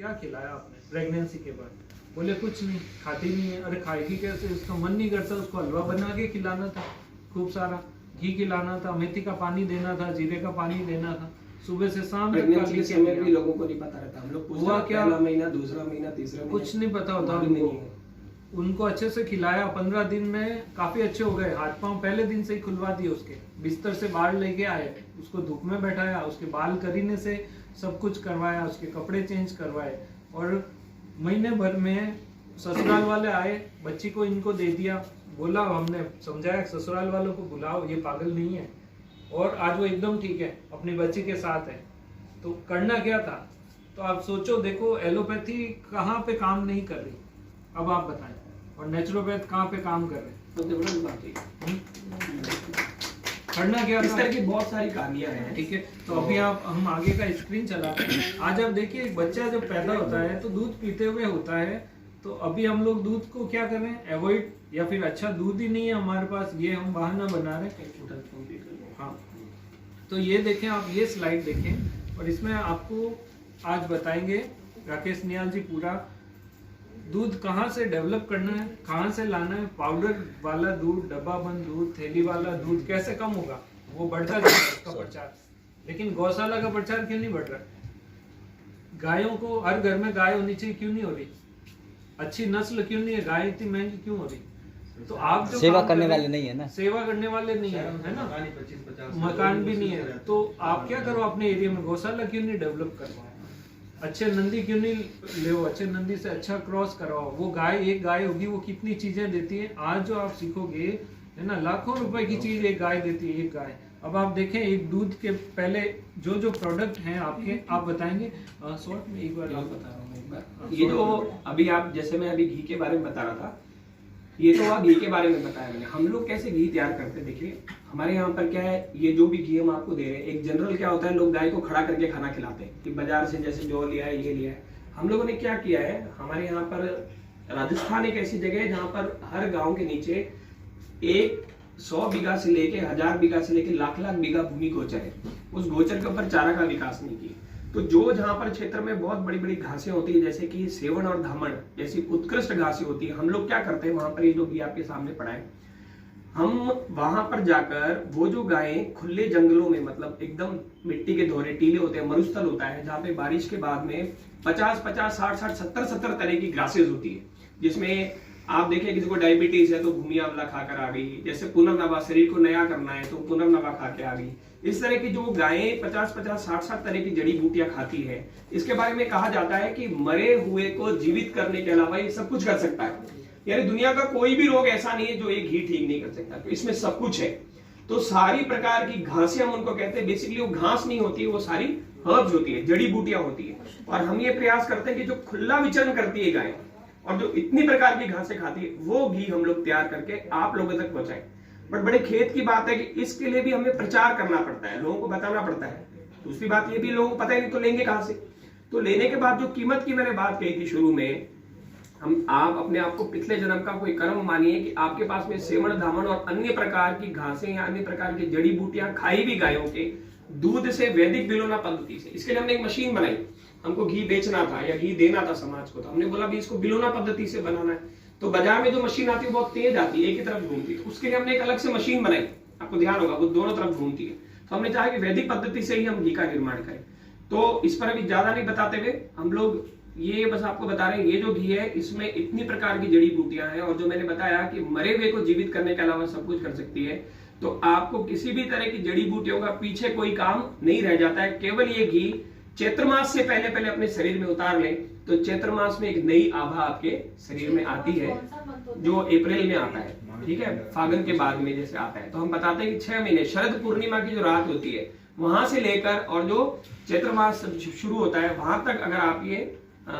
क्या खिलाया आपने प्रेगनेंसी के बाद? बोले कुछ नहीं, खाती नहीं है। अरे खाएगी कैसे, उसका मन नहीं करता, उसको हलवा बना के खिलाना था, खूब सारा घी खिलाना था, मेथी का पानी देना था, जीरे का पानी देना था, सुबह से शाम तक का के समय भी लोगों को नहीं पता रहता। हम लोग हुआ क्या, पहला महीना, दूसरा महीना, तीसरा महीना, कुछ नहीं पता होता उनको अच्छे से खिलाया। 15 दिन में काफी अच्छे हो गए, हाथ पांव पहले दिन से ही खुलवा दिए, उसके बिस्तर से बाहर लेके आए, उसको धूप में बैठाया, उसके बाल करीने से सब कुछ करवाया, उसके कपड़े चेंज करवाए। और महीने भर में ससुराल वाले आए, बच्ची को इनको दे दिया, बोला, हमने समझाया ससुराल वालों को बुलाओ, ये पागल नहीं है। और आज वो एकदम ठीक है, अपनी बच्ची के साथ है। तो करना क्या था? तो आप सोचो, देखो एलोपैथी कहाँ पे काम नहीं कर रही, अब आप बताएं, और नेचुरोपैथ कहाँ पे काम कर रहे हैं? तो डिफरेंट बात है। करना क्या इस था? तरह की बहुत सारी कहानियां हैं। ठीक है, तो अभी आप हम आगे का स्क्रीन चलाते हैं। आज आप देखिए, एक बच्चा जब पैदा होता है तो दूध पीते हुए होता है। तो अभी हम लोग दूध को क्या कर रहे हैं, अवॉइड, या फिर अच्छा दूध ही नहीं है हमारे पास, ये हम बहाना बना रहे हैं। हाँ, तो ये देखें आप, ये स्लाइड देखें, और इसमें आपको आज बताएंगे राकेश निहाल जी पूरा दूध कहाँ से डेवलप करना है, कहाँ से लाना है, पाउडर वाला दूध, डब्बा बंद दूध, थैली वाला दूध कैसे कम होगा, वो बढ़ता जाएगा उसका प्रचार। लेकिन गौशाला का प्रचार क्यों नहीं बढ़ रहा? गायों को, हर घर में गाय होनी चाहिए, क्यों नहीं हो रही? अच्छी नस्ल क्यों नहीं है? गाय इतनी महंगी क्यों हो रही? तो आप जो सेवा करने वाले नहीं है ना, सेवा करने वाले नहीं है ना, मकान भी नहीं है। तो आप क्या करो, अपने एरिया में गौशाला क्यों नहीं डेवलप करवाओ? अच्छे नंदी क्यों नहीं ले, अच्छे नंदी से अच्छा क्रॉस करवाओ। वो गाय, एक गाय होगी, वो कितनी चीजें देती है, आज जो आप सीखोगे है ना, लाखों रुपए की चीज एक गाय देती है, एक गाय। अब आप देखें, एक दूध के पहले जो जो प्रोडक्ट हैं आपके, आप बताएंगे शॉर्ट में, एक बार आप बता रहा हूँ एक बार। ये जो अभी आप, जैसे मैं अभी घी के बारे में बता रहा था, ये तो आप घी के बारे में बताया मैंने। हम लोग कैसे घी तैयार करते हैं, देखिए हमारे यहाँ पर क्या है, ये जो भी घी हम आपको दे रहे हैं, एक जनरल क्या होता है, लोग गाय को खड़ा करके खाना खिलाते हैं कि बाजार से जैसे जो लिया है, ये लिया है। हम लोगों ने क्या किया है, हमारे यहाँ पर राजस्थान एक ऐसी जगह है जहाँ पर हर गाँव के नीचे 100 बीघा से लेके 1000 बीघा से लेके लाख लाख बीघा भूमि गोचर है। उस गोचर के ऊपर चारा का विकास नहीं किया। तो जो जहां पर क्षेत्र में बहुत बड़ी बड़ी घासें होती है, जैसे कि सेवन और धामण जैसी उत्कृष्ट घासें होती है, हम लोग क्या करते हैं, वहां पर ये जो भी आपके सामने पड़ा है, हम वहां पर जाकर वो जो गायें खुले जंगलों में, मतलब एकदम मिट्टी के धोरे टीले होते हैं, मरुस्थल होता है, जहाँ पे बारिश के बाद में 50-50, 60-60, 70-70 तरह की ग्रासेज होती है, जिसमें आप देखिए किसी को डायबिटीज है तो भूमि आंवला खाकर आ गई, जैसे पुनर्नवा, शरीर को नया करना है तो पुनर्नवा खा के आ गई। इस तरह की जो गायें 50-50, 60-60 तरह की जड़ी बूटियां खाती है, इसके बारे में कहा जाता है कि मरे हुए को जीवित करने के अलावा ये सब कुछ कर सकता है। यानी दुनिया का कोई भी रोग ऐसा नहीं है जो एक घी ठीक नहीं कर सकता, तो इसमें सब कुछ है। तो सारी प्रकार की घासें हम उनको कहते हैं, बेसिकली वो घास नहीं होती है, वो सारी हर्ब्स होती है, जड़ी बूटियां होती है। और हम ये प्रयास करते हैं कि जो खुला विचरण करती है गाय और जो इतनी प्रकार की घासें खाती है, वो घी हम लोग तैयार करके आप लोगों तक पहुंचाएं। बट बड़े खेत की बात है कि इसके लिए भी हमें प्रचार करना पड़ता है, लोगों को बताना पड़ता है। दूसरी बात ये भी, लोगों को पता ही नहीं तो लेंगे कहां से? तो लेने के बाद जो कीमत की मैंने बात कही थी शुरू में, आप अपने आप को पिछले जन्म का कोई कर्म मानिए कि आपके पास में सेवन, धामण और अन्य प्रकार की घासें या अन्य प्रकार की जड़ी बूटियां खाई भी गायों के दूध से वैदिक बिलोना पद्धति से। इसके लिए हमने एक मशीन बनाई, हमको घी बेचना था या घी देना था समाज को, तो हमने बोला भी इसको बिलोना पद्धति से बनाना है। तो बाजार में जो मशीन आती है बहुत तेज आती है, एक ही तरफ घूमती है, उसके लिए हमने एक अलग से मशीन बनाई, आपको ध्यान होगा वो दोनों तरफ घूमती है। तो हमने चाहा कि वैदिक पद्धति से ही हम घी का निर्माण करें। तो इस पर अभी ज्यादा नहीं बताते हुए हम लोग ये बस आपको बता रहे हैं, ये जो घी है इसमें इतनी प्रकार की जड़ी बूटियां हैं, और जो मैंने बताया कि मरे हुए को जीवित करने के अलावा सब कुछ कर सकती है। तो आपको किसी भी तरह की जड़ी बूटियों का पीछे कोई काम नहीं रह जाता है। केवल ये घी चैत्र मास से पहले पहले अपने शरीर में उतार लें तो चैत्र मास में एक नई आभा आपके शरीर में आती है, जो अप्रैल में आता है, ठीक है, फागुन के बाद में जैसे आता है। तो हम बताते हैं कि 6 महीने, शरद पूर्णिमा की जो रात होती है वहां से लेकर और जो चैत्र मास शुरू होता है वहां तक अगर आप ये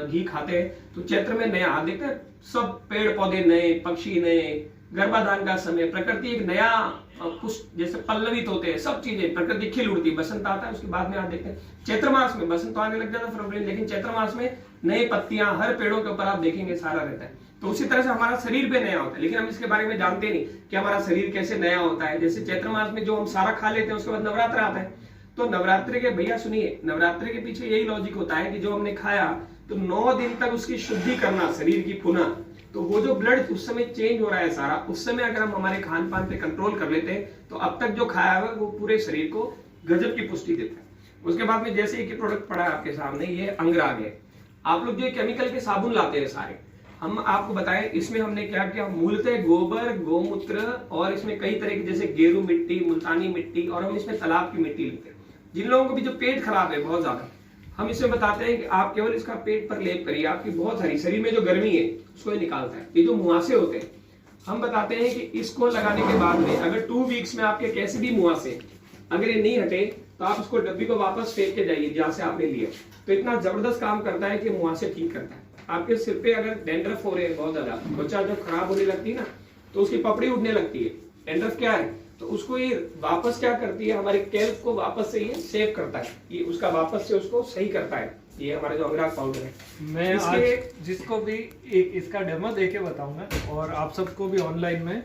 घी खाते हैं तो चैत्र में नया, आप देखते हैं सब पेड़ पौधे नए, पक्षी नए, गर्भाधान का समय, प्रकृति एक नया पुष्प जैसे पल्लवित होते हैं, सब चीजें प्रकृति खिल उठती, बसंत आता है। उसके बाद में आप देखते हैं चैत्र मास में, बसंत तो आने लग जाता है फरवरी, लेकिन चैत्र मास में नए पत्तियां हर पेड़ों के ऊपर आप देखेंगे सारा रहता है। तो उसी तरह से हमारा शरीर पे नया होता है, लेकिन हम इसके बारे में जानते नहीं कि हमारा शरीर कैसे नया होता है। जैसे चैत्र मास में जो हम सारा खा लेते हैं उसके बाद नवरात्र आता है, तो नवरात्रि के, भैया सुनिए, नवरात्रि के पीछे यही लॉजिक होता है कि जो हमने खाया तो 9 दिन तक उसकी शुद्धि करना शरीर की पुनः, तो वो जो ब्लड उस समय चेंज हो रहा है सारा, उस समय अगर हम हमारे खान पान पे कंट्रोल कर लेते हैं तो अब तक जो खाया हुआ वो पूरे शरीर को गजब की पुष्टि देता है। उसके बाद में जैसे एक प्रोडक्ट पड़ा है आपके सामने, ये अंगराग है। आप लोग जो केमिकल के साबुन लाते हैं सारे, हम आपको बताएं इसमें हमने क्या किया, मूलतः गोबर, गोमूत्र और इसमें कई तरह की जैसे गेरू मिट्टी, मुल्तानी मिट्टी, और हम इसमें तालाब की मिट्टी लेते हैं। जिन लोगों को भी जो पेट खराब है बहुत ज्यादा, हम इसमें बताते हैं कि आप केवल इसका पेट पर लेप करिए, आपकी बहुत सारी शरीर में जो गर्मी है उसको ये निकालता है। ये जो मुहासे होते हैं, हम बताते हैं कि इसको लगाने के बाद में अगर 2 वीक्स में आपके कैसे भी मुहासे अगर ये नहीं हटे तो आप उसको डब्बी को वापस फेंक के जाइए जहां से आपने लिया। तो इतना जबरदस्त काम करता है कि मुहासे ठीक करता है। आपके सिर पे अगर डैंड्रफ हो रहे हैं बहुत ज्यादा, बच्चा जब खराब होने लगती है ना तो उसकी पपड़ी उठने लगती है, डैंड्रफ क्या है, तो उसको ये वापस क्या करती है, हमारे कैल्प को वापस से ये सेव करता है, ये उसका वापस से उसको सही करता है। ये हमारा जो अंगराग पाउडर है, मैं आज जिसको भी एक इसका डेमो देके बताऊंगा, और आप सबको भी ऑनलाइन में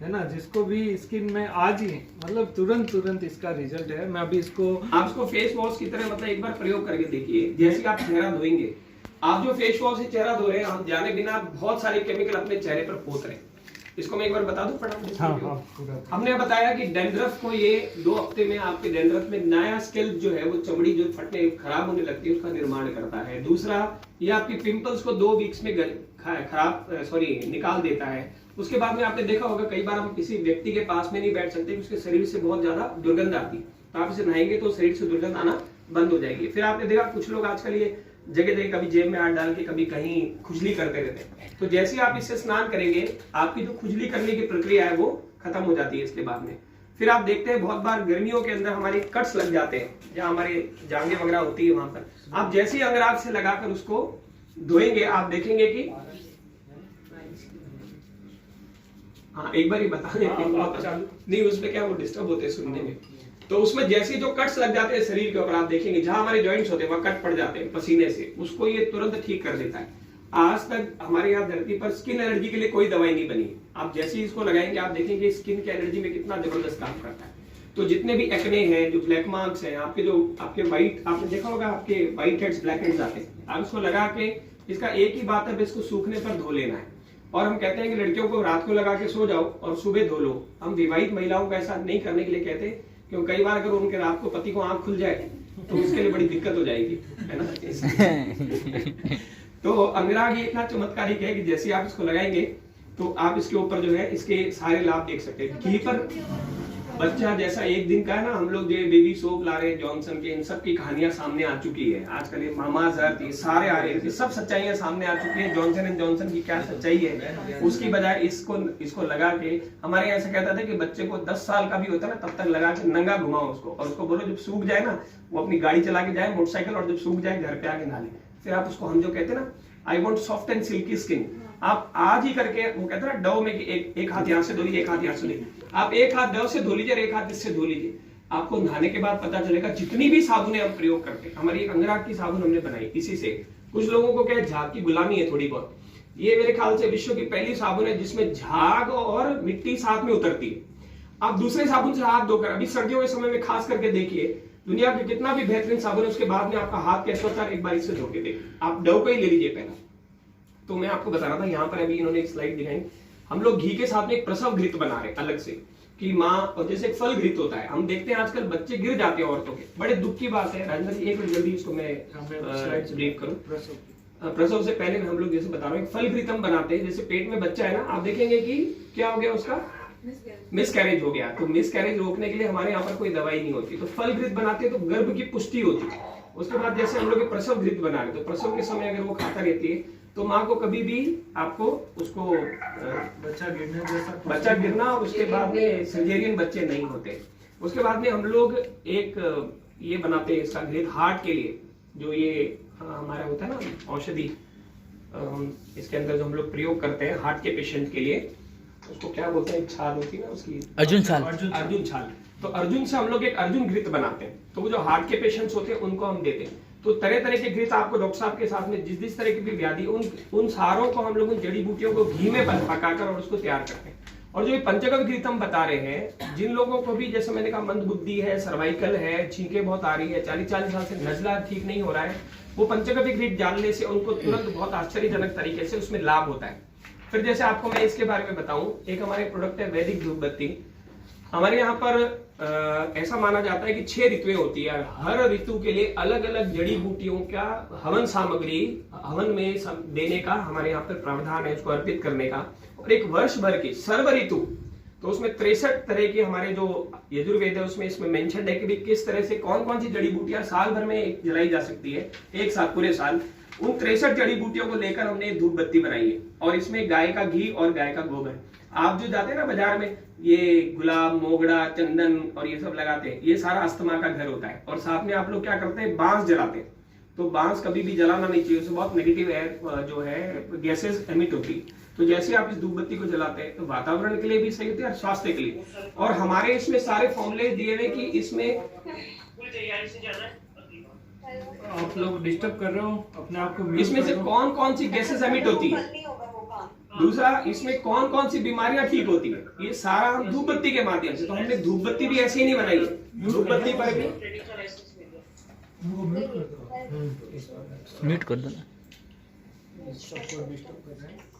है ना, जिसको भी स्किन में आज ही मतलब तुरंत इसका रिजल्ट है। मैं अभी आप इसको फेस वॉश की तरह मतलब एक बार प्रयोग करके देखिए। जैसे आप चेहरा धोएंगे, आप जो फेस वॉश से चेहरा धो रहे हैं, हम जाने बिना बहुत सारे केमिकल अपने चेहरे पर पोत रहे हैं। इसको मैं एक बार बता दूं फटाफट। हाँ, हमने बताया कि डैंड्रफ को ये 2 हफ्ते में आपके डैंड्रफ में नया स्कैल्प जो है वो चमड़ी जो फटने खराब होने लगती है उसका निर्माण करता है। दूसरा, ये आपकी पिंपल्स को 2 वीक्स में निकाल देता है। उसके बाद में आपने देखा होगा कई बार हम किसी व्यक्ति के पास में नहीं बैठ सकते, उसके शरीर से बहुत ज्यादा दुर्गंध आती है, तो आप इसे नहाएंगे तो शरीर से दुर्गंध आना बंद हो जाएगी। फिर आपने देखा कुछ लोग आजकल ये जगह जगह कभी जेब में हाथ डाल के कभी कहीं खुजली करते रहते हैं, तो जैसे आप इससे स्नान करेंगे आपकी जो खुजली करने की प्रक्रिया है वो खत्म हो जाती है। इसके बाद में फिर आप देखते हैं बहुत बार गर्मियों के अंदर हमारे कट्स लग जाते हैं, जहाँ हमारे जांघें वगैरह होती है, वहां पर आप जैसे ही अंगराग से लगाकर उसको धोएंगे आप देखेंगे कि हाँ एक बार ही बता दें नहीं, उसमें क्या वो डिस्टर्ब होते हैं सुनने में। तो उसमें जैसे जो कट्स लग जाते हैं शरीर के ऊपर, आप देखेंगे जहां हमारे जॉइंट्स होते हैं वहां कट पड़ जाते हैं पसीने से, उसको ये तुरंत ठीक कर देता है। आज तक हमारे यहाँ धरती पर स्किन एलर्जी के लिए कोई दवाई नहीं बनी। आप जैसे ही इसको लगाएंगे आप देखेंगे स्किन की एलर्जी में कितना जबरदस्त काम करता है। तो जितने भी एक्ने हैं, जो ब्लैक मार्क्स हैं, आपके व्हाइट, आपने देखा होगा आपके व्हाइट हेड्स, ब्लैक हेड्स आते हैं, आप इसको लगा के, इसका एक ही बात है, इसको सूखने पर धो लेना है। और हम कहते हैं कि लड़कियों को रात को लगा के सो जाओ और सुबह धो लो। हम विवाहित महिलाओं को ऐसा नहीं करने के लिए कहते हैं, क्योंकि कई बार अगर उनके रात को पति को आंख खुल जाए तो उसके लिए बड़ी दिक्कत हो जाएगी, है ना। तो अंगराग ये इतना चमत्कारिक है कि जैसे आप इसको लगाएंगे तो आप इसके ऊपर जो है इसके सारे लाभ देख सकते हैं। घी पर बच्चा जैसा एक दिन का है ना, हम लोग जो बेबी सोप ला रहे हैं जॉनसन के, इन सब की कहानियां सामने आ चुकी है। आजकल ये मामाअर्थ, ये सारे आ रहे हैं, सब सच्चाइयां सामने आ चुकी है। जॉनसन एंड जॉनसन की क्या सच्चाई है, उसकी बजाय इसको लगा के, हमारे यहाँ ऐसा कहता था कि बच्चे को 10 साल का भी होता है ना तब तक लगा के नंगा घुमाओ उसको, और उसको बोलो जब सूख जाए ना वो अपनी गाड़ी चला के जाए मोटरसाइकिल, और जब सूख जाए घर पे आके नहा ले। फिर आप उसको, हम जो कहते हैं ना I want soft and silkie skin, आप आज ही करके, वो कहते हैं ना डव में कि एक हाथ यहाँ से धो लीजिए, एक हाथ यहाँ से लीजिए, आप एक हाथ डव से धो लीजिए और एक हाथ इससे धो लीजिए। आपको नहाने के बाद पता चलेगा जितनी भी साबुनें हम प्रयोग करते हैं, हमारी एक अंगराग की साबुन हमने बनाई इसी से। कुछ लोगों को क्या है, झाग की गुलामी है थोड़ी बहुत, ये मेरे ख्याल से विश्व की पहली साबुन है जिसमें झाग और मिट्टी साथ में उतरती है। आप दूसरे साबुन से हाथ धोकर, अभी सर्दियों के समय में खास करके देखिए, दुनिया के कितना भी बेहतरीन साबुन है उसके बाद में आपका हाथ कैसा होता है, एक बार इससे धो के देखिए। आप डव को ही ले लीजिए पहला। तो मैं आपको बता रहा था, यहाँ पर अभी इन्होंने एक स्लाइड दिखाई, हम लोग घी के साथ में एक प्रसव घृत बना रहे अलग से, कि माँ, और जैसे एक फल घृत होता है, हम देखते हैं आजकल बच्चे गिर जाते हैं औरतों के, बड़े दुख की बात है। राजेंद्र जी एक मिनट जल्दी इसको मैं ब्रीफ करूं। प्रसव से पहले हम लोग जैसे बता रहे हैं फल घृत हम बनाते हैं। जैसे पेट में बच्चा है ना, आप देखेंगे कि क्या हो गया, उसका मिसकैरेज हो गया। तो मिसकैरेज रोकने के लिए हमारे यहाँ पर कोई दवाई नहीं होती, तो फल घृत बनाते हैं तो गर्भ की पुष्टि होती है। उसके बाद जैसे हम लोग प्रसव घृत बना रहे, तो प्रसव के समय अगर वो खाता रहती है तो माँ को कभी भी आपको उसको बच्चा गिरना, और उसके बाद में सर्जेरियन बच्चे नहीं होते। उसके बाद में हम लोग एक ये बनाते हैं इसका घृत हार्ट के लिए, जो ये हमारा होता है ना औषधि, इसके अंदर जो हम लोग प्रयोग करते हैं हार्ट के पेशेंट के लिए, उसको क्या बोलते हैं, छाल होती है ना उसकी, अर्जुन छाल। तो अर्जुन से हम लोग एक अर्जुन घृत बनाते हैं, तो वो जो हार्ट के पेशेंट्स होते हैं उनको हम देते हैं। तो तरह तरह के घृत आपको डॉक्टर साहब के साथ में जिस तरह की भी व्याधि, उन सारों को हम लोग, उन जड़ी बूटियों को घी में पकाकर और उसको तैयार करते हैं। और जो ये पंचगव्य घृत हम बता रहे हैं, जिन लोगों को भी जैसे मैंने कहा मंद बुद्धि है, सर्वाइकल है, छींके बहुत आ रही है, 40-40 साल से नजला ठीक नहीं हो रहा है, वो पंचगव्य घृत डालने से उनको तुरंत बहुत आश्चर्यजनक तरीके से उसमें लाभ होता है। फिर जैसे आपको मैं इसके बारे में बताऊं, एक हमारे प्रोडक्ट है वैदिक धूप बत्ती। हमारे यहाँ पर ऐसा माना जाता है कि 6 ऋतुएं होती है, हर ऋतु के लिए अलग अलग जड़ी बूटियों का हवन सामग्री हवन में देने का हमारे यहाँ पर प्रावधान है, उसको अर्पित करने का। और एक वर्ष भर की सर्व ऋतु, तो उसमें 63 तरह के हमारे जो यजुर्वेद है उसमें इसमें मेंशन है कि भी किस तरह से कौन कौन सी जड़ी बूटियां साल भर में जलाई जा सकती है, एक साथ पूरे साल। उन 63 जड़ी बूटियों को लेकर हमने धूप बत्ती बनाई है, और इसमें गाय का घी और गाय का गोबर। आप जो जाते हैं ना बाजार में, ये गुलाब, मोगरा, चंदन और ये सब लगाते हैं, ये सारा अस्थमा का घर होता है। और साथ में आप लोग क्या करते हैं, बांस जलाते हैं। तो बांस कभी भी जलाना नहीं चाहिए, उससे बहुत नेगेटिव एयर जो है गैसेस एमिट होती है। तो जैसे आप इस धूप बत्ती को जलाते हैं तो वातावरण के लिए भी सही होती है और स्वास्थ्य के लिए। और हमारे इसमें सारे फॉर्मूले दिए हुए कि इसमें आप लोग डिस्टर्ब कर रहे हो अपने आप को, इसमें से कौन कौन सी गैसेस एमिट होती है, दूसरा इसमें कौन कौन सी बीमारियां ठीक होती है, ये सारा हम धूप बत्ती के माध्यम से। तो हमने धूप बत्ती भी ऐसे ही नहीं बनाई है, धूप बत्ती पर भी म्यूट कर दो ना। सबको डिस्टर्ब कर रहे हैं।